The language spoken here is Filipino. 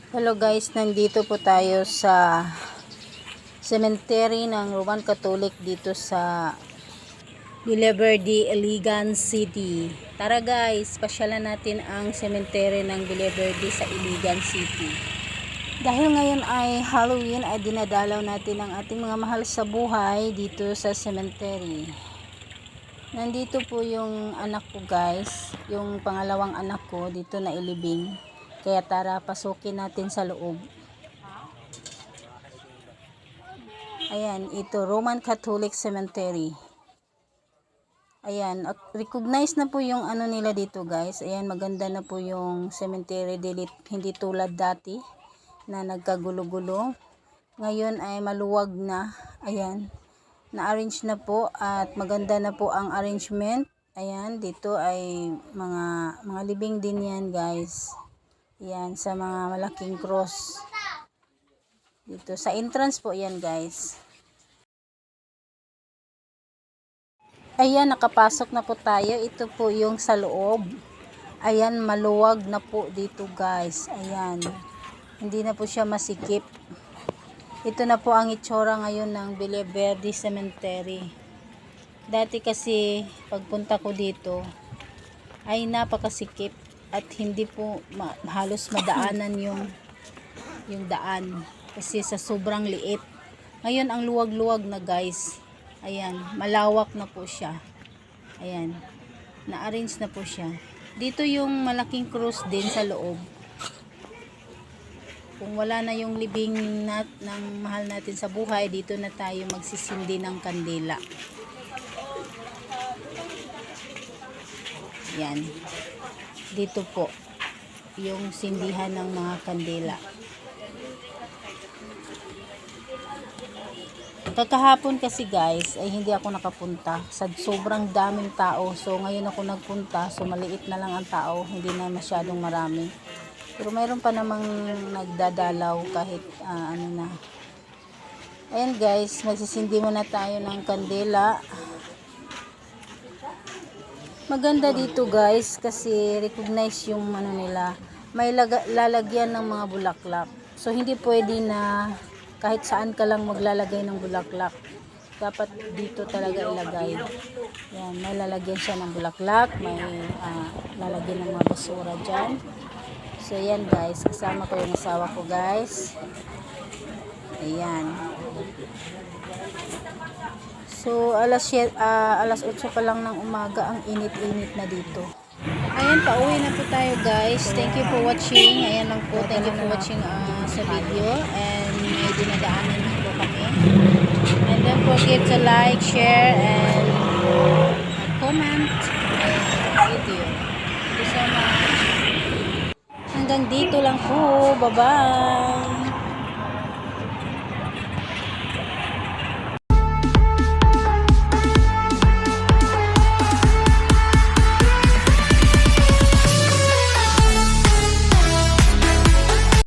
Hello guys, nandito po tayo sa cemetery ng Roman Catholic dito sa Villaverde, Iligan City. Tara guys, pasyalan natin ang cemetery ng Villaverde sa Iligan City. Dahil ngayon ay Halloween, ay dinadalaw natin ang ating mga mahal sa buhay dito sa cemetery. Nandito po yung anak ko guys, yung pangalawang anak ko dito na ilibing. Kaya tara, pasukin natin sa loob. Ayan, ito Roman Catholic Cemetery. Ayan, recognize na po yung ano nila dito guys. Ayan, maganda na po yung cemetery, hindi tulad dati na nagkagulo-gulo. Ngayon ay maluwag na. Ayan, na-arrange na po at maganda na po ang arrangement. Ayan, dito ay mga libing din yan guys. Yan, sa mga malaking cross. Dito, sa entrance po yan guys. Ayan, nakapasok na po tayo. Ito po yung sa loob. Ayan, maluwag na po dito guys. Ayan, hindi na po siya masikip. Ito na po ang itsura ngayon ng Villaverde Cemetery. Dati kasi, pagpunta ko dito, ay napakasikip. At hindi po halos madaanan yung daan kasi sa sobrang liit. Ngayon ang luwag-luwag na guys. Ayan, malawak na po siya. Ayan, na-arrange na po siya. Dito yung malaking cross din sa loob. Kung wala na yung libing ng mahal natin sa buhay, dito na tayo magsisindi ng kandila. Yan. Dito po yung sindihan ng mga kandila. Kakahapon kasi guys ay hindi ako nakapunta sa sobrang daming tao, so ngayon ako nagpunta, so maliit na lang ang tao, hindi na masyadong marami, pero mayroon pa namang nagdadalaw kahit ano na. Ayan guys, magsisindi muna tayo ng kandila. Maganda dito guys kasi recognize yung ano nila, may lalagyan ng mga bulaklak, so hindi pwede na kahit saan ka lang maglalagay ng bulaklak, dapat dito talaga ilagay. Yan, may lalagyan siya ng bulaklak, may lalagyan ng mga basura dyan. So yan guys, kasama ko yung asawa ko guys. Ayan. So alas 8 pa lang ng umaga, ang init-init na dito. Ayan, pauwi na po tayo guys. Thank you for watching. Ayan lang po, thank you for watching sa video. And may dinadaanan na po kami. And don't forget to like, share, and comment my video. Thank you so much. Hanggang dito lang po. Bye-bye.